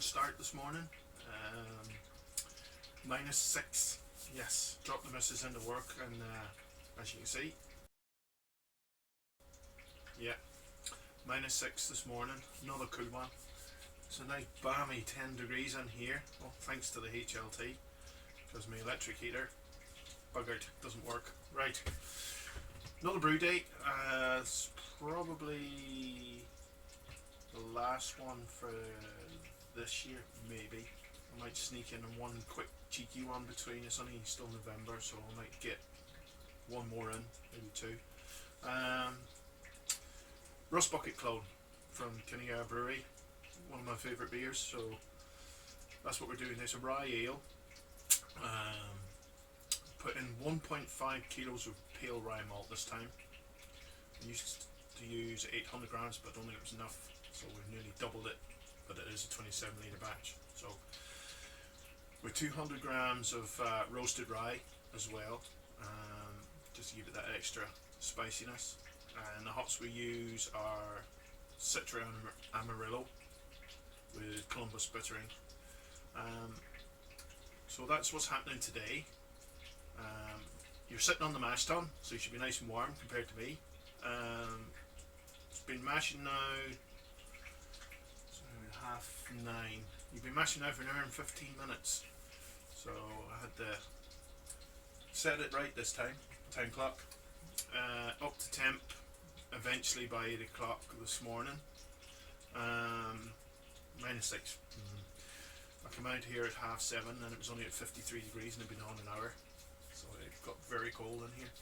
cool start this morning. -6. Yes, dropped the missus into work, and as you can see, yeah, -6 this morning. Another cool one. It's a nice balmy 10 degrees in here. Well, thanks to the HLT, because my electric heater buggered, doesn't work. Right, another brew day. It's probably the last one for this year, maybe. I might sneak in one quick cheeky one between. It's only still November, so I might get one more in, maybe two. Rustbucket clone from Kinnergar Brewery, one of my favourite beers, so that's what we're doing. It's a rye ale. Put in 1.5 kilos of pale rye malt this time. I used to use 800 grams, but I don't think it was enough, so we've nearly doubled it, but it is a 27 litre batch. So with 200 grams of roasted rye as well, just to give it that extra spiciness. And the hops we use are Citra Amarillo with Columbus bittering. So that's what's happening today. You're sitting on the mash tun, so you should be nice and warm compared to me. It's been mashing now, so 9:30. You've been mashing now for an hour and 15 minutes. So I had to set it right this time clock. Up to temp eventually by 8 o'clock this morning. -6. I came out here at 7:30 and it was only at 53 degrees and it had been on an hour. So it got very cold in here.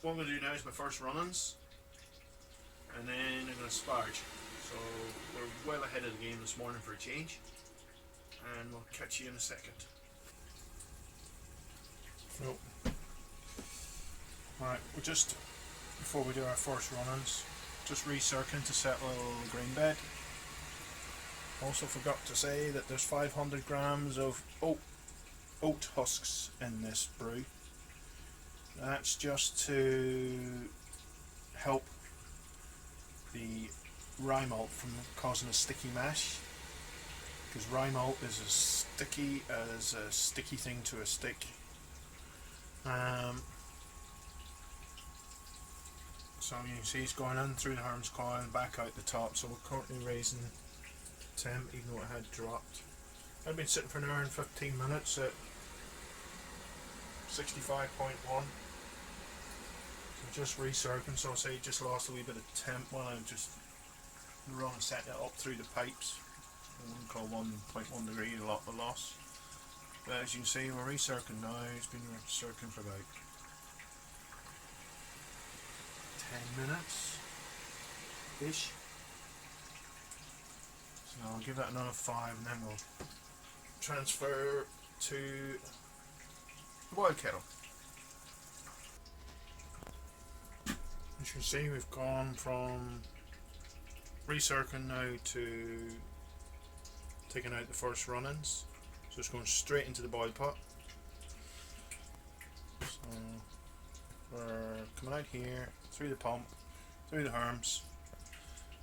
What I'm going to do now is my first run-ins, and then I'm going to sparge. So we're well ahead of the game this morning for a change, and we'll catch you in a second. So, right, we're just, before we do our first run-ins, just recircling to settle the grain bed. Also forgot to say that there's 500 grams of oat husks in this brew. That's just to help the rye malt from causing a sticky mash, because rye malt is as sticky as a sticky thing to a stick. So you can see it's going in through the Herms coil and back out the top, so we're currently raising temp even though it had dropped. I've been sitting for an hour and 15 minutes at 65.1. So just recircling, so I say just lost a wee bit of temp while I'm just setting it up through the pipes. I wouldn't call 1.1 degree a lot of loss. But as you can see, we're recircling now. It's been recircling for about 10 minutes ish. So I'll give that another 5 and then we'll transfer to the boil kettle. As you can see, we've gone from recircling now to taking out the first run-ins. So it's going straight into the boil pot. So we're coming out here, through the pump, through the Herms,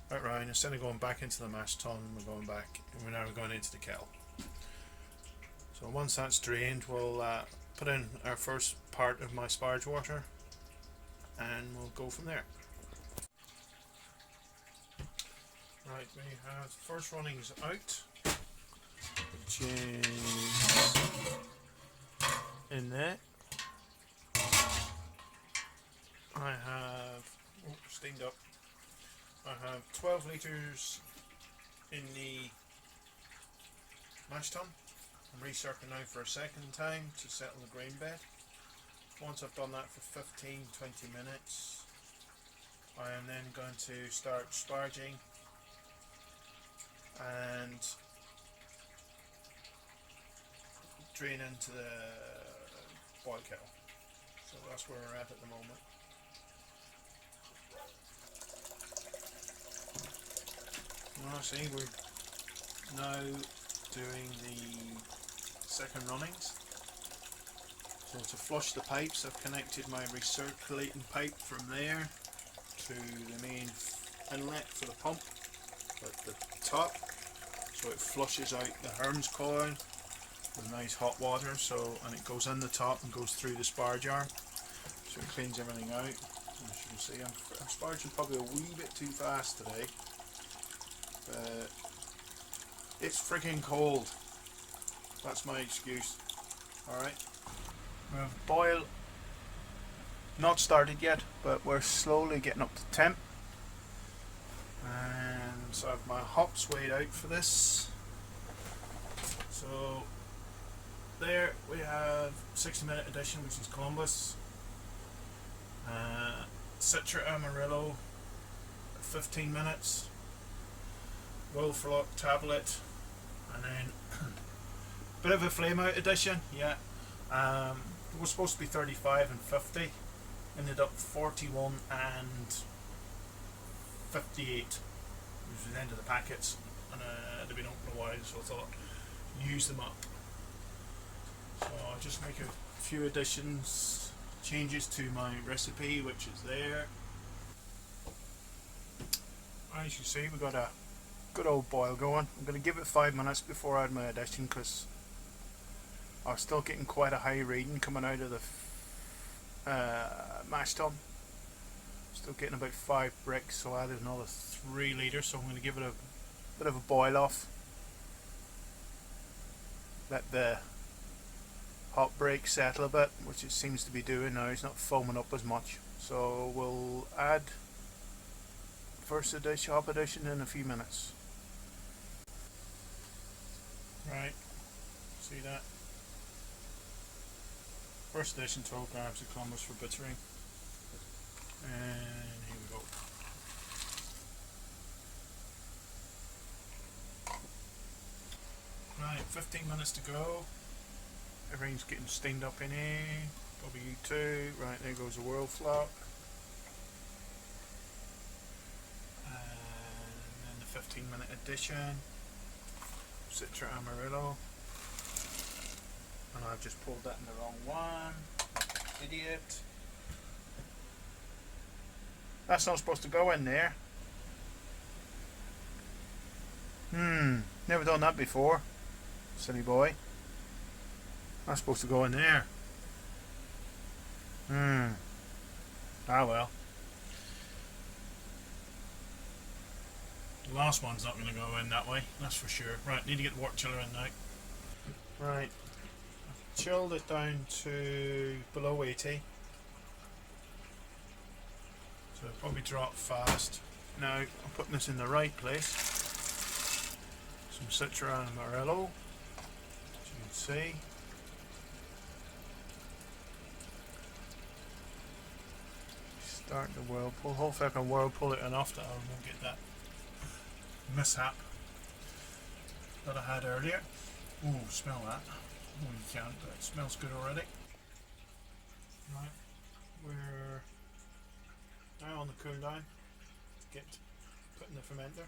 right round. Instead of going back into the mash tun, we're going back, and we're now going into the kettle. So once that's drained, we'll put in our first part of my sparge water, and we'll go from there. Right, we have the first runnings out, which is in there. I have steamed up. I have 12 litres in the mash tun. I'm recircling now for a second time to settle the grain bed. Once I've done that for 15-20 minutes, I am then going to start sparging and drain into the boil kettle. So that's where we're at the moment. Well, see, we're now doing the second runnings. So to flush the pipes, I've connected my recirculating pipe from there to the main inlet for the pump. at the top, so it flushes out the Herms coin with nice hot water. So, and it goes in the top and goes through the spar jar, so it cleans everything out. And as you can see, I'm sparging probably a wee bit too fast today, but it's freaking cold. That's my excuse. Alright, we have boil not started yet, but we're slowly getting up to temp. And so I have my hops weighed out for this. So there we have 60-minute edition, which is Columbus. Citra Amarillo, 15 minutes. Wolfrock tablet, and then bit of a flame out edition. Yeah, it was supposed to be 35 and 50. Ended up 41 and 58, which was the end of the packets, and they've been open a while, so I thought use them up. So I'll just make a few additions, changes to my recipe, which is there. As you see, we've got a good old boil going. I'm going to give it 5 minutes before I add my addition, because I was still getting quite a high reading coming out of the mash tun. Still getting about 5 bricks, so I added another 3 litres, so I'm going to give it a bit of a boil off. Let the hot break settle a bit, which it seems to be doing now. It's not foaming up as much, so we'll add first edition, hop edition in a few minutes. Right, see that? First edition 12 grams of Columbus for bittering. And here we go. Right, 15 minutes to go. Everything's getting steamed up in here. W2, right, there goes the whirl flock. And then the 15-minute edition. Citra Amarillo. And I've just pulled that in the wrong one. Idiot. That's not supposed to go in there. Never done that before. Silly boy. That's supposed to go in there. Ah well. The last one's not going to go in that way, that's for sure. Right, need to get the water chiller in now. Right. Chilled it down to below 80, so it'll probably drop fast. Now I'm putting this in the right place. Some Citra Amarillo, as you can see. Start the whirlpool. Hopefully I can whirlpool it enough that I won't get that mishap that I had earlier. Ooh, smell that. Oh, you can't, but it smells good already. Right, we're now on the cool down to get put in the fermenter.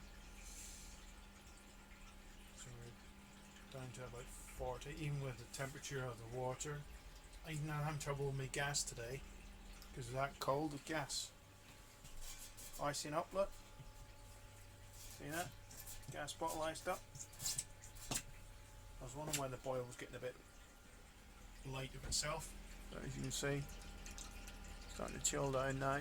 So we're down to about 40, even with the temperature of the water. I'm not having trouble with my gas today because it's that cold with gas. Icing up, look. See that? Gas bottle iced up. I was wondering why the boil was getting a bit light of itself. But as you can see, starting to chill down now.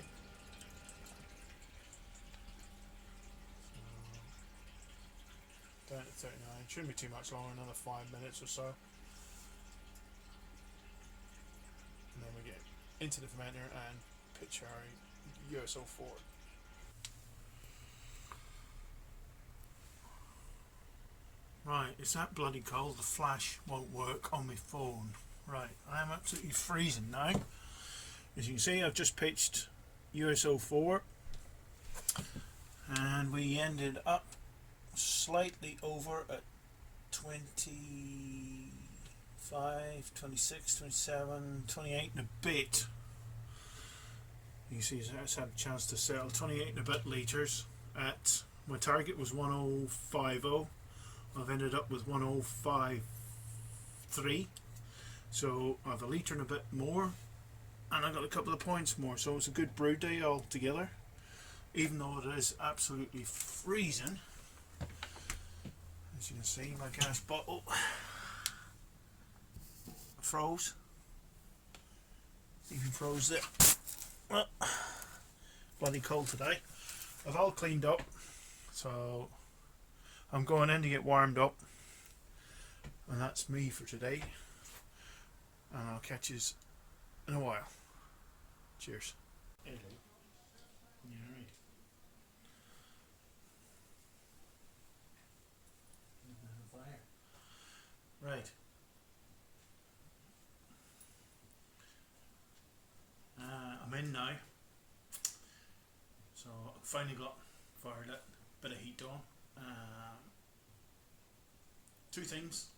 So, down to 39. Shouldn't be too much longer, another 5 minutes or so. And then we get into the fermenter and pitch our USO forward. Right, it's that bloody cold, the flash won't work on my phone. Right, I am absolutely freezing now. As you can see, I've just pitched USO 4 and we ended up slightly over at 25, 26, 27, 28 and a bit. You can see it's had a chance to settle 28 and a bit litres. At my target was 1050. I've ended up with 1053, so I have a litre and a bit more, and I got a couple of points more, so it's a good brew day altogether, even though it is absolutely freezing. As you can see, my gas bottle froze. Even froze there. Well, bloody cold today. I've all cleaned up, so I'm going in to get warmed up, and that's me for today, and I'll catch you in a while. Cheers. Hello. Yeah, right. Right. I'm in now, so I've finally got fired it, bit of heat on. Two things.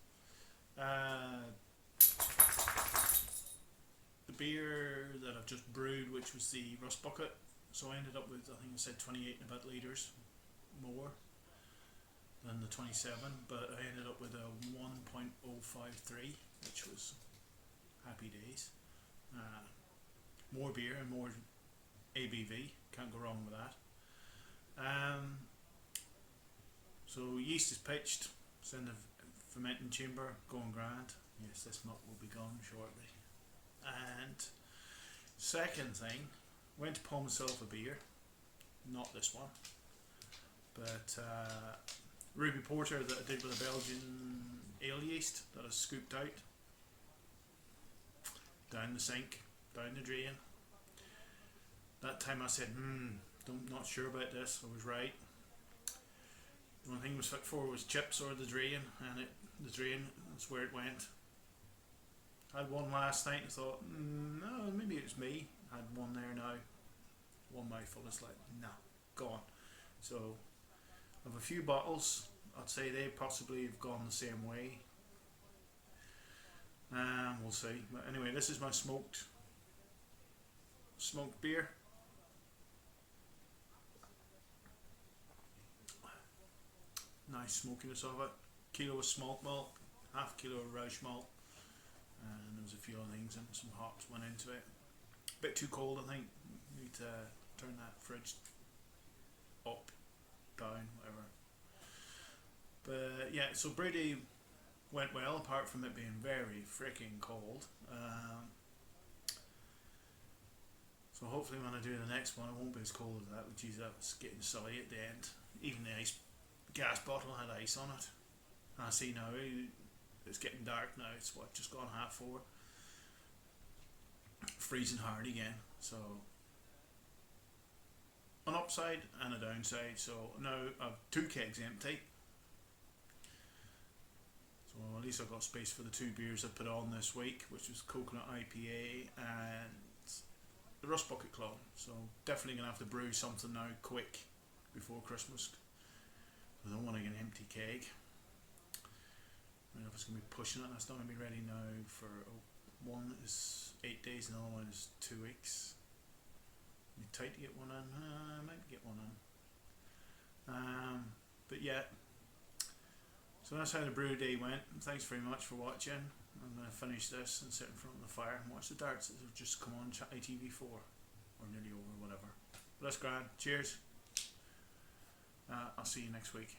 The beer that I've just brewed, which was the Rustbucket, so I ended up with, I think I said 28 and a bit litres more than the 27, but I ended up with a 1.053, which was happy days. More beer and more ABV, can't go wrong with that. So yeast is pitched, it's in the fermenting chamber, going grand. Yes, this muck will be gone shortly. And second thing, went to pour myself a beer, not this one, but Ruby Porter that I did with a Belgian ale yeast that I scooped out, down the sink, down the drain. That time I said, not sure about this. I was right. The only thing it was fit for was chips or the drain, and the drain is where it went. I had one last night and thought, no, maybe it was me. I had one there now. One mouthful, it's like, nah, gone. So I have a few bottles. I'd say they possibly have gone the same way. We'll see. But anyway, this is my smoked beer. Nice smokiness of it. Kilo of smoked malt, half kilo of Roush malt, and there was a few other things and some hops went into it. Bit too cold, I think. Need to turn that fridge up, down, whatever. But yeah, so brewday went well, apart from it being very freaking cold. So hopefully when I do the next one, it won't be as cold as that. Geez, that was getting silly at the end. Even the gas bottle had ice on it. And I see now it's getting dark now. It's just gone 4:30. Freezing hard again. So an upside and a downside. So now I've 2 kegs empty. So at least I've got space for the 2 beers I put on this week, which was Coconut IPA and the Rustbucket clone. So definitely gonna have to brew something now quick before Christmas. I don't want to get an empty keg. I don't know if it's going to be pushing it. That's not going to be ready now for one is 8 days and the other one is 2 weeks. Be tight to get one in. I might get one in. But yeah. So that's how the brew day went. Thanks very much for watching. I'm going to finish this and sit in front of the fire and watch the darts that have just come on ITV4 or nearly over, whatever. But that's grand. Cheers. I'll see you next week.